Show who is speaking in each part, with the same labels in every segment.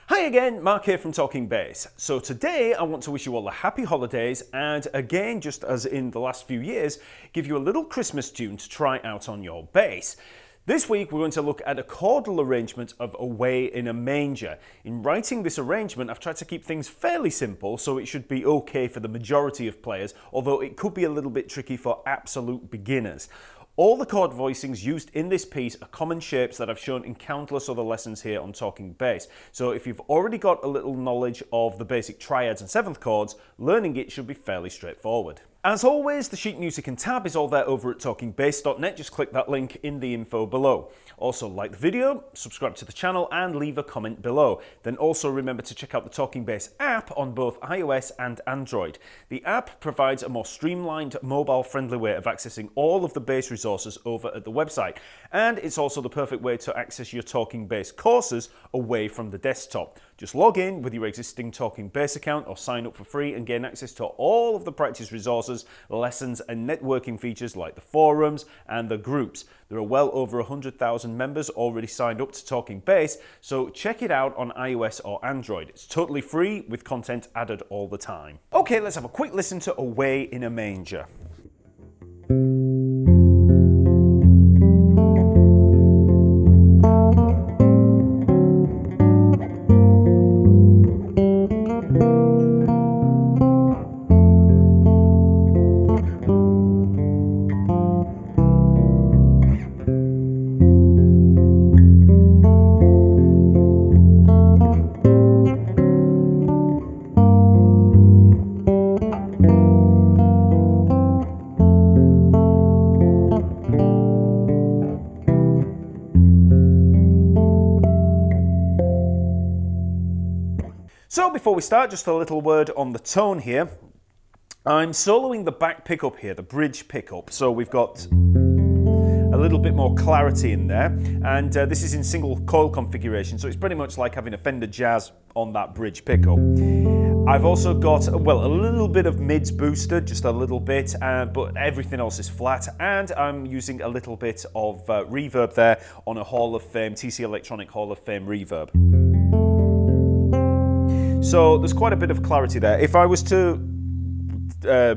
Speaker 1: Hi again, Mark here from Talkingbass. So today I want to wish you all a happy holidays and again, just as in the last few years, give you a little Christmas tune to try out on your bass. This week we're going to look at a chordal arrangement of Away in a Manger. In writing this arrangement I've tried to keep things fairly simple so it should be okay for the majority of players, although it could be a little bit tricky for absolute beginners. All the chord voicings used in this piece are common shapes that I've shown in countless other lessons here on Talkingbass. So if you've already got a little knowledge of the basic triads and seventh chords, learning it should be fairly straightforward. As always, the sheet music and tab is all there over at talkingbass.net. Just click that link in the info below. Also like the video, subscribe to the channel and leave a comment below. Then also remember to check out the Talkingbass app on both iOS and Android. The app provides a more streamlined, mobile-friendly way of accessing all of the bass resources over at the website. And it's also the perfect way to access your Talkingbass courses away from the desktop. Just log in with your existing Talkingbass account or sign up for free and gain access to all of the practice resources, lessons and networking features like the forums and the groups. There are well over 100,000 members already signed up to Talkingbass, so check it out on iOS or Android. It's totally free with content added all the time. Okay, let's have a quick listen to Away in a Manger. So before we start, just a little word on the tone here. I'm soloing the back pickup here, the bridge pickup. So we've got a little bit more clarity in there. And this is in single coil configuration. So it's pretty much like having a Fender Jazz on that bridge pickup. I've also got, well, a little bit of mids boosted, just a little bit, but everything else is flat. And I'm using a little bit of reverb there on a Hall of Fame, TC Electronic Hall of Fame reverb. So there's quite a bit of clarity there. If I was to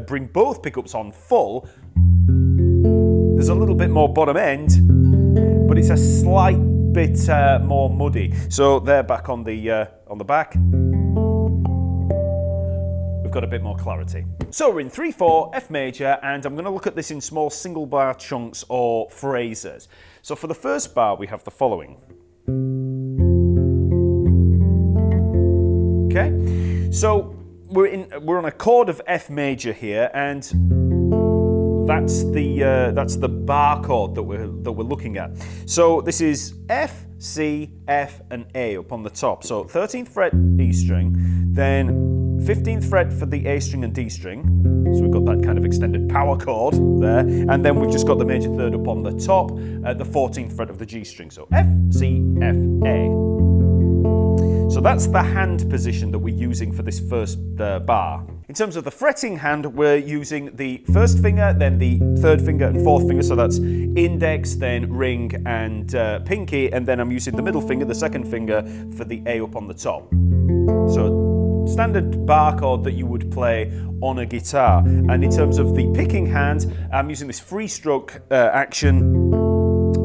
Speaker 1: bring both pickups on full, there's a little bit more bottom end, but it's a slight bit more muddy. So they're back on the back. We've got a bit more clarity. So we're in 3/4 F major, and I'm going to look at this in small single bar chunks or phrases. So for the first bar, we have the following. Okay, so we're on a chord of F major here, and that's the bar chord that we're looking at. So this is F, C, F, and A up on the top. So 13th fret E string, then 15th fret for the A string and D string. So we've got that kind of extended power chord there, and then we've just got the major third up on the top at the 14th fret of the G string. So F, C, F, A. So that's the hand position that we're using for this first bar. In terms of the fretting hand, we're using the first finger, then the third finger and fourth finger. So that's index, then ring and pinky, and then I'm using the middle finger, the second finger, for the A up on the top. So standard bar chord that you would play on a guitar. And in terms of the picking hand, I'm using this free stroke action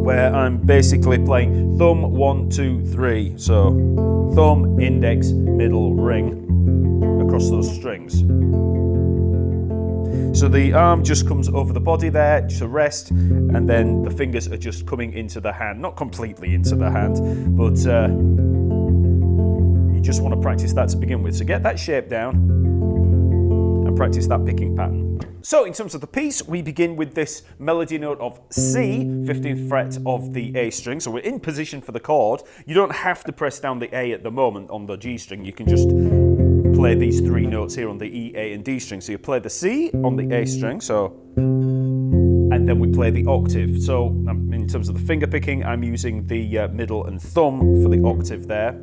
Speaker 1: where I'm basically playing thumb, 1, 2, 3. So thumb, index, middle, ring across those strings. So the arm just comes over the body there to rest, and then the fingers are just coming into the hand. Not completely into the hand, but you just want to practice that to begin with. So get that shape down and practice that picking pattern. So in terms of the piece, we begin with this melody note of C, 15th fret of the A string. So we're in position for the chord. You don't have to press down the A at the moment on the G string. You can just play these three notes here on the E, A, and D string. So you play the C on the A string, and then we play the octave. So in terms of the finger picking, I'm using the middle and thumb for the octave there.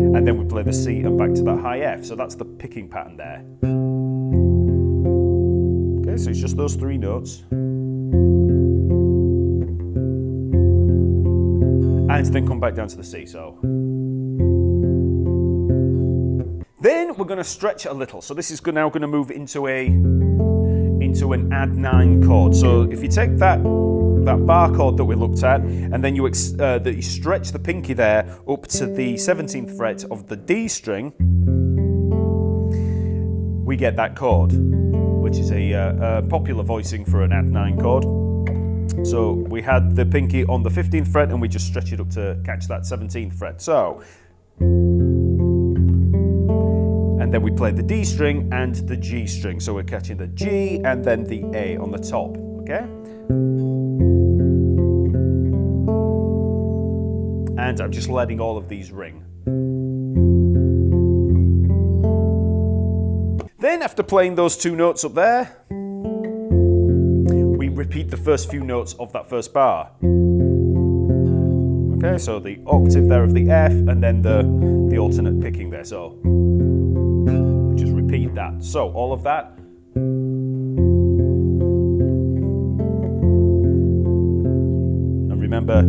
Speaker 1: And then we play the C and back to that high F. So that's the picking pattern there. Okay, so it's just those three notes. And then come back down to the C. So then we're going to stretch it a little. So this is now going to move into an add 9 chord. So if you take that bar chord that we looked at, and then you stretch the pinky there up to the 17th fret of the D string, we get that chord, which is a popular voicing for an add 9 chord. So we had the pinky on the 15th fret and we just stretch it up to catch that 17th fret. So, and then we play the D string and the G string. So we're catching the G and then the A on the top, okay? And I'm just letting all of these ring. Then after playing those two notes up there, we repeat the first few notes of that first bar. Okay, so the octave there of the F and then the alternate picking there. So just repeat that. So all of that. And remember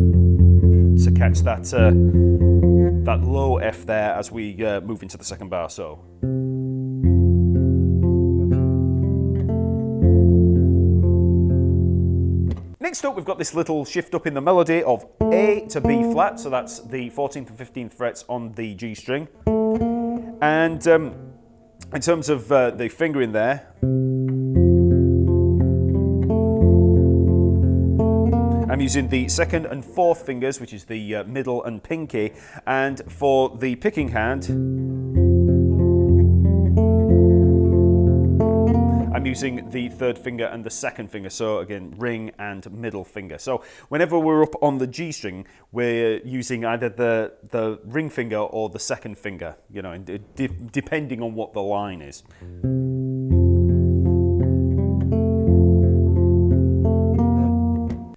Speaker 1: to catch that low F there as we move into the second bar. So. Next up, we've got this little shift up in the melody of A to B flat, so that's the 14th and 15th frets on the G string. And in terms of the fingering there, I'm using the second and fourth fingers, which is the middle and pinky, and for the picking hand, I'm using the third finger and the second finger, so again, ring and middle finger. So whenever we're up on the G string, we're using either the ring finger or the second finger, you know, depending on what the line is.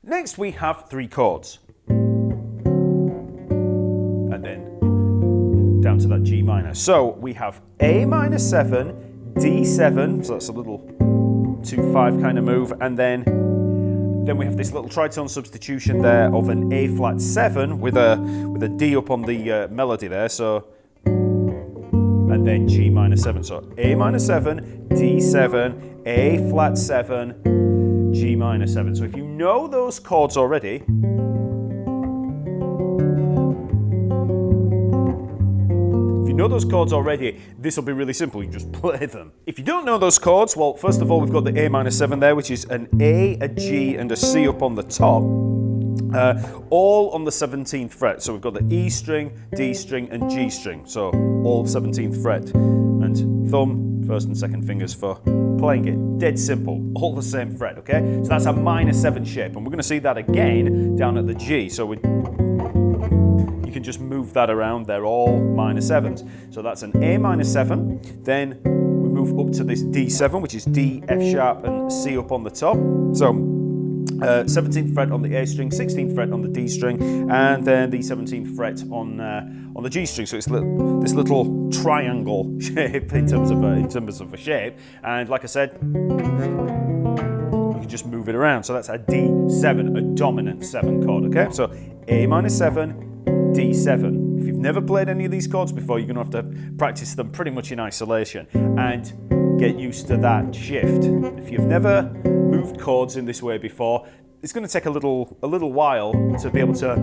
Speaker 1: Next we have 3 chords. And then down to that G minor. So we have A minor 7, D7, so that's a little 2-5 kind of move, and then we have this little tritone substitution there of an A flat 7 with a D up on the melody there, so, and then G minor 7, so A minor 7, D7, A flat 7, G minor 7. So if you know those chords already, this will be really simple. You just play them. If you don't know those chords, well, first of all, we've got the A minor 7 there, which is an A, a G, and a C up on the top, all on the 17th fret. So we've got the E string, D string, and G string. So all 17th fret, and thumb, first and second fingers for playing it. Dead simple, all the same fret, okay? So that's a minor 7 shape, and we're going to see that again down at the G. So you can just move that around. They're all minor 7s. So that's an A minor 7. Then we move up to this D7, which is D, F sharp, and C up on the top. So 17th fret on the A string, 16th fret on the D string, and then the 17th fret on the G string. So it's this little triangle shape in terms of a shape. And like I said, you can just move it around. So that's a D7, a dominant 7 chord. Okay, so A minor 7. D7. If you've never played any of these chords before, you're going to have to practice them pretty much in isolation and get used to that shift. If you've never moved chords in this way before, it's going to take a little while to be able to,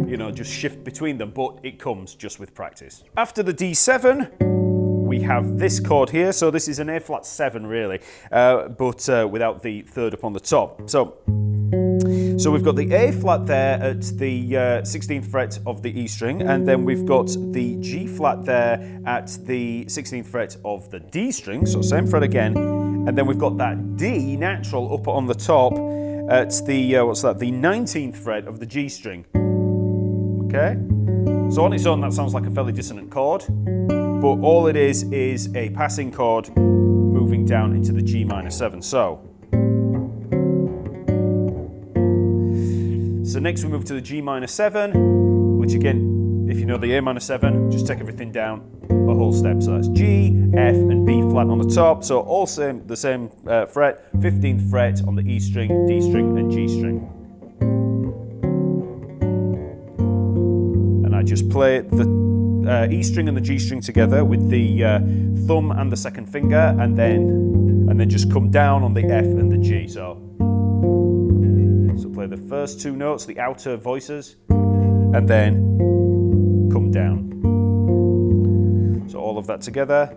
Speaker 1: you know, just shift between them, but it comes just with practice. After the D7, we have this chord here. So this is an A flat 7 really, but without the third up on the top. So So we've got the A flat there at the 16th fret of the E string, and then we've got the G flat there at the 16th fret of the D string, so same fret again, and then we've got that D natural up on the top at the, what's that, the 19th fret of the G string. Okay? So on its own that sounds like a fairly dissonant chord, but all it is a passing chord moving down into the G minor 7. So next we move to the G minor 7, which again, if you know the A minor 7, just take everything down a whole step. So that's G, F, and B flat on the top. So all the same fret, 15th fret on the E string, D string, and G string. And I just play the E string and the G string together with the thumb and the second finger, and then just come down on the F and the G. So play the first two notes, the outer voices, and then come down. So all of that together.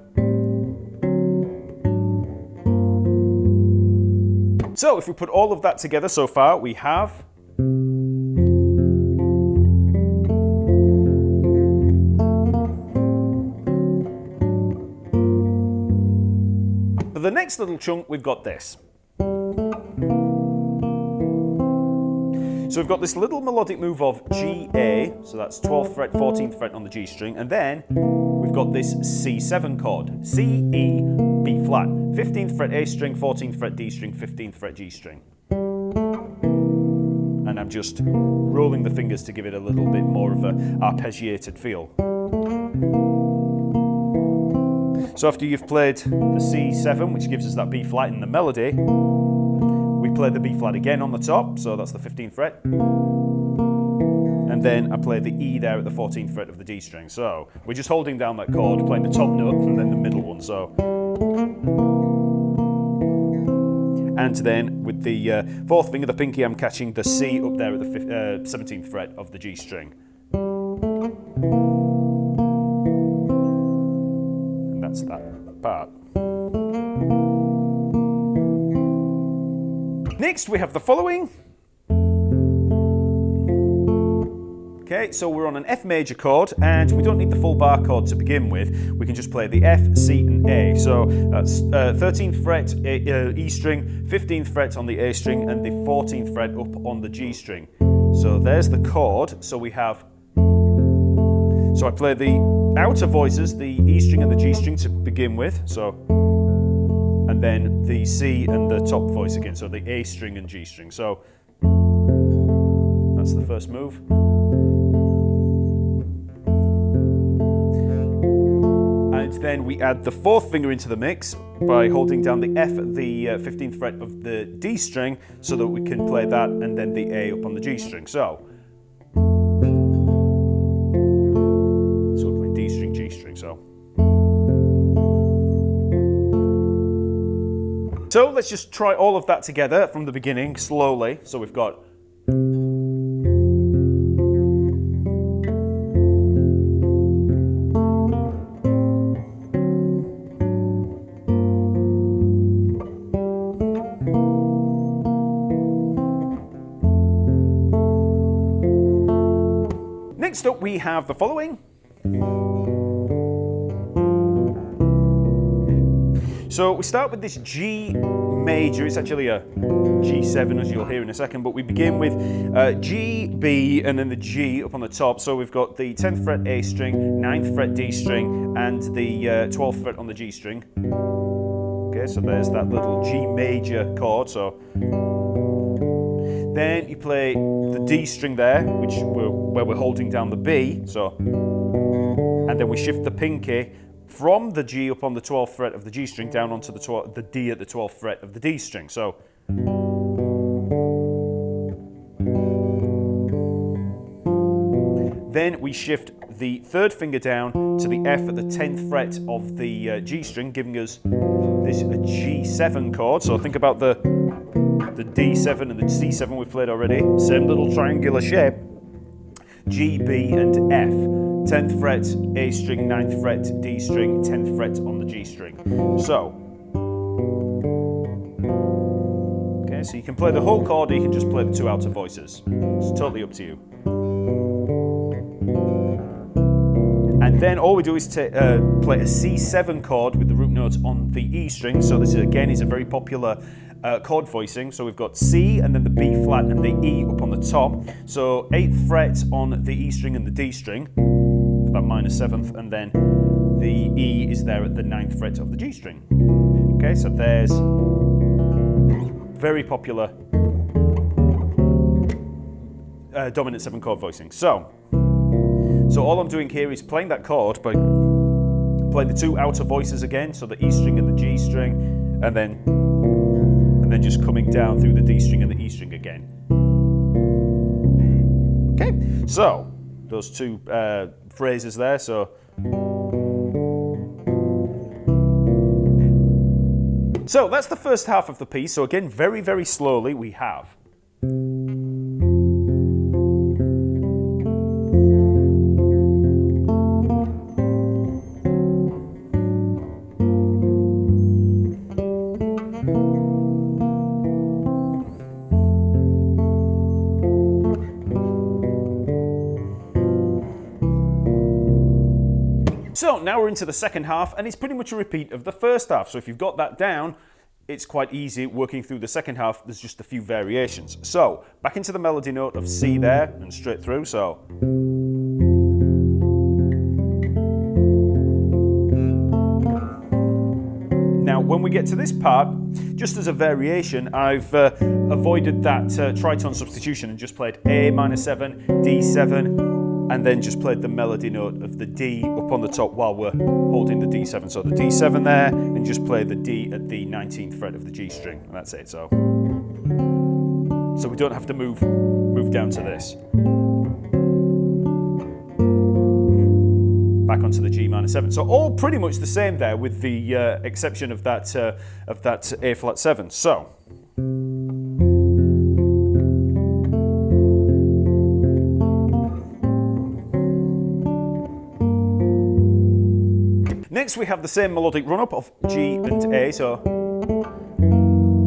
Speaker 1: So if we put all of that together so far, we have for the next little chunk, we've got this. So we've got this little melodic move of G, A, so that's 12th fret, 14th fret on the G string, and then we've got this C7 chord, C, E, B flat, 15th fret A string, 14th fret D string, 15th fret G string. And I'm just rolling the fingers to give it a little bit more of an arpeggiated feel. So after you've played the C7, which gives us that B flat in the melody, we play the B flat again on the top, so that's the 15th fret. And then I play the E there at the 14th fret of the D string. So we're just holding down that chord, playing the top note and then the middle one. So, and then with the fourth finger, the pinky, I'm catching the C up there at the 17th fret of the G string. And that's that part. Next, we have the following. Okay, so we're on an F major chord, and we don't need the full bar chord to begin with. We can just play the F, C, and A. So that's 13th fret E string, 15th fret on the A string, and the 14th fret up on the G string. So there's the chord. So we have. So I play the outer voices, the E string and the G string to begin with. So. And then the C and the top voice again, so the A string and G string. So that's the first move. And then we add the fourth finger into the mix by holding down the F at the 15th fret of the D string so that we can play that and then the A up on the G string. So we're playing D string, G string. So let's just try all of that together from the beginning, slowly. So we've got. Next up we have the following. So we start with this G major. It's actually a G7, as you'll hear in a second, but we begin with G, B, and then the G up on the top. So we've got the 10th fret A string, 9th fret D string, and the 12th fret on the G string. Okay, so there's that little G major chord. So then you play the D string there, where we're holding down the B. So, and then we shift the pinky from the G up on the 12th fret of the G string down onto the D at the 12th fret of the D string. So then we shift the third finger down to the F at the 10th fret of the G string, giving us this G7 chord. So think about the D7 and the C7 we've played already. Same little triangular shape. G, B, and F. 10th fret, A string, 9th fret, D string, 10th fret on the G string. So, okay, Okay, so you can play the whole chord or you can just play the two outer voices. It's totally up to you. And then all we do is play a C7 chord with the root notes on the E string. So this again is a very popular chord voicing. So we've got C and then the B flat and the E up on the top. So 8th fret on the E string and the D string for that minor 7th, and then the E is there at the 9th fret of the G string. Okay, so there's very popular dominant 7 chord voicing. So all I'm doing here is playing that chord by playing the two outer voices again, so the E string and the G string, and then just coming down through the D string and the E string again. Okay, so those two phrases there. So that's the first half of the piece. So again, very, very slowly we have. So now we're into the second half, and it's pretty much a repeat of the first half. So if you've got that down, it's quite easy working through the second half. There's just a few variations. So back into the melody note of C there and straight through. So now when we get to this part, just as a variation, I've avoided that tritone substitution and just played A minor 7, D7, and then just played the melody note of the D up on the top while we're holding the D7. So the D7 there, and just play the D at the 19th fret of the G string, and that's it. So we don't have to move down to this. Back onto the G minor 7. So all pretty much the same there, with the exception of that A flat 7. So. Next we have the same melodic run-up of G and A,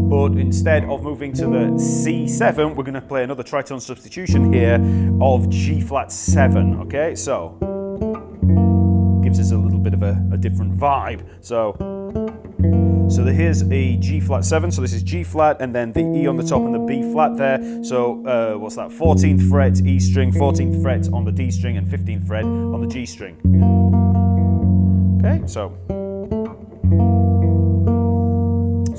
Speaker 1: but instead of moving to the C7, we're going to play another tritone substitution here of G flat 7, okay? So, gives us a little bit of a different vibe. So here's a G flat 7, so this is G flat, and then the E on the top and the B flat there. So what's that, 14th fret E string, 14th fret on the D string, and 15th fret on the G string. Okay, so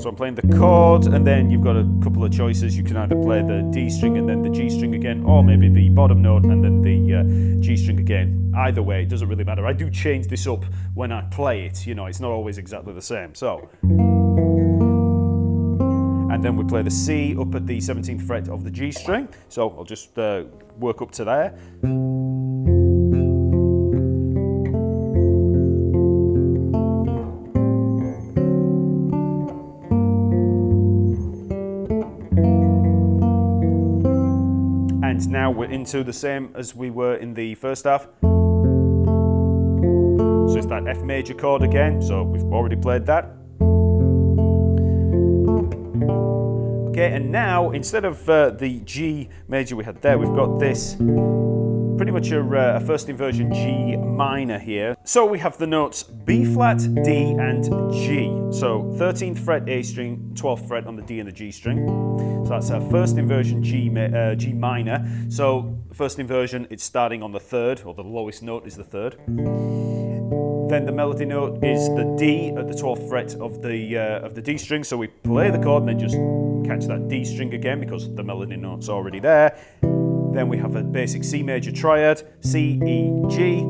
Speaker 1: I'm playing the chord, and then you've got a couple of choices. You can either play the D string and then the G string again, or maybe the bottom note and then the G string again. Either way, it doesn't really matter. I do change this up when I play it, you know, it's not always exactly the same. So, and then we play the C up at the 17th fret of the G string. So I'll just work up to there. And now we're into the same as we were in the first half. So it's that F major chord again, so we've already played that. Okay, and now instead of the G major we had there, we've got this pretty much a first inversion G minor here. So we have the notes B flat, D, and G. So 13th fret A string, 12th fret on the D and the G string. So that's our first inversion G minor. So first inversion, it's starting on the 3rd, or the lowest note is the 3rd. Then the melody note is the D at the 12th fret of the D string. So we play the chord and then just catch that D string again because the melody note's already there. Then we have a basic C major triad, C, E, G,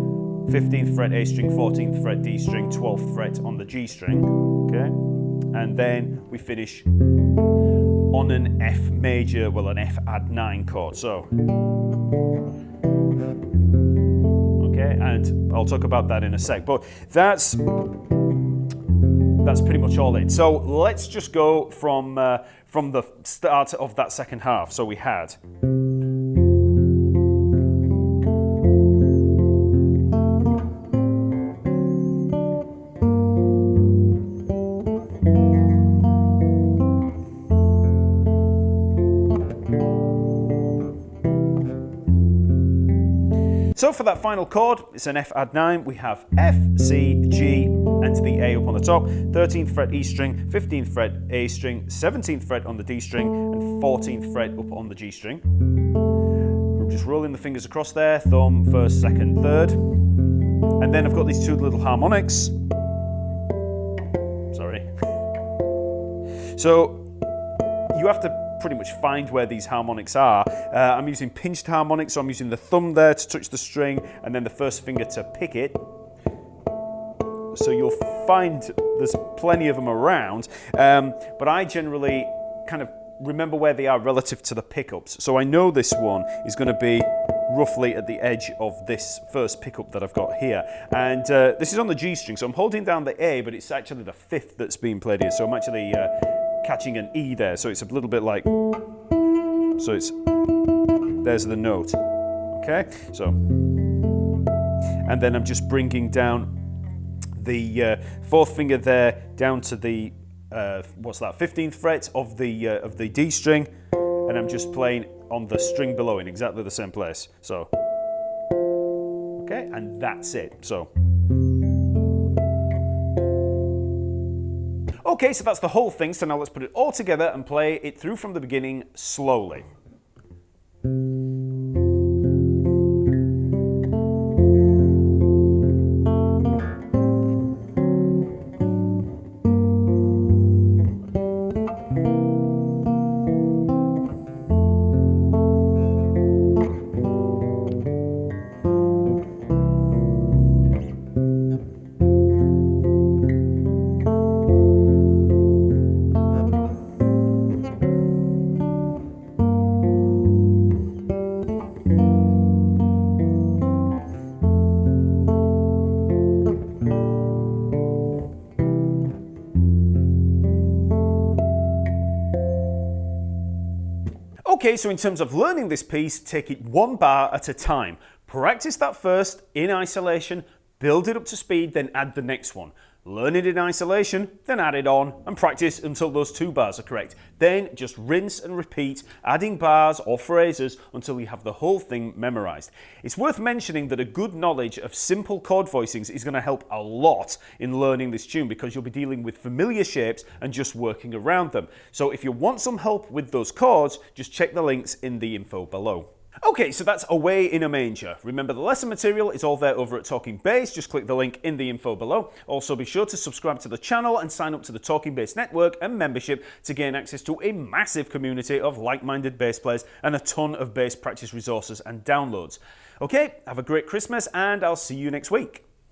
Speaker 1: 15th fret A string, 14th fret D string, 12th fret on the G string, okay? And then we finish on an F major, well, an F add 9 chord, so. Okay, and I'll talk about that in a sec, but that's pretty much all it. So let's just go from the start of that second half. So we had. So for that final chord, it's an F add 9. We have F, C, G, and the A up on the top, 13th fret E string, 15th fret A string, 17th fret on the D string, and 14th fret up on the G string. I'm just rolling the fingers across there, thumb, first, second, third. And then I've got these two little harmonics. Sorry. So you have to pretty much find where these harmonics are. I'm using pinched harmonics, so I'm using the thumb there to touch the string and then the first finger to pick it. So you'll find there's plenty of them around, but I generally kind of remember where they are relative to the pickups. So I know this one is going to be roughly at the edge of this first pickup that I've got here. And this is on the G string, so I'm holding down the A, but it's actually the 5th that's being played here. So I'm actually catching an E there, so it's a little bit like, so it's, there's the note, okay? So, and then I'm just bringing down the 4th finger there down to the, what's that, 15th fret of the D string, and I'm just playing on the string below in exactly the same place. So, okay, and that's it. So, okay, so that's the whole thing. So now let's put it all together and play it through from the beginning slowly. Okay, so in terms of learning this piece, take it one bar at a time. Practice that first in isolation, build it up to speed, then add the next one. Learn it in isolation, then add it on, and practice until those 2 bars are correct. Then just rinse and repeat, adding bars or phrases until you have the whole thing memorized. It's worth mentioning that a good knowledge of simple chord voicings is going to help a lot in learning this tune because you'll be dealing with familiar shapes and just working around them. So if you want some help with those chords, just check the links in the info below. Okay, so that's Away in a Manger. Remember, the lesson material is all there over at Talkingbass. Just click the link in the info below. Also, be sure to subscribe to the channel and sign up to the Talkingbass network and membership to gain access to a massive community of like-minded bass players and a ton of bass practice resources and downloads. Okay, have a great Christmas and I'll see you next week.